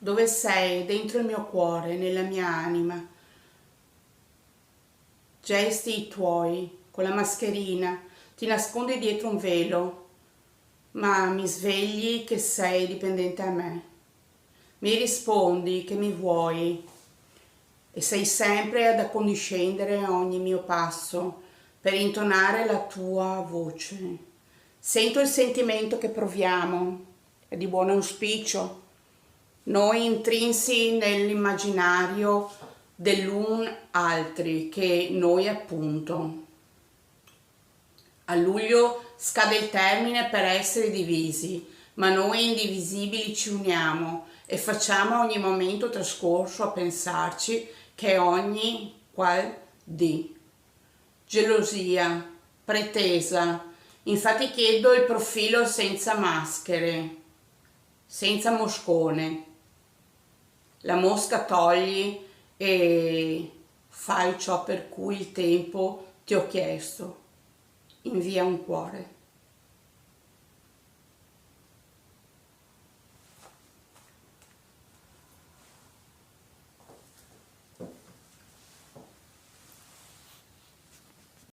dove sei, dentro il mio cuore, nella mia anima. Gesti i tuoi, con la mascherina, ti nascondi dietro un velo, ma mi svegli che sei dipendente a me. Mi rispondi che mi vuoi e sei sempre ad accondiscendere a ogni mio passo per intonare la tua voce. Sento il sentimento che proviamo, è di buon auspicio, noi intrinsi nell'immaginario dell'un altri che noi appunto. A luglio scade il termine per essere divisi, ma noi indivisibili ci uniamo e facciamo ogni momento trascorso a pensarci che ogni qual di gelosia, pretesa. Infatti chiedo il profilo senza maschere, senza moscone. La mosca togli e fai ciò per cui il tempo ti ho chiesto. Invia un cuore.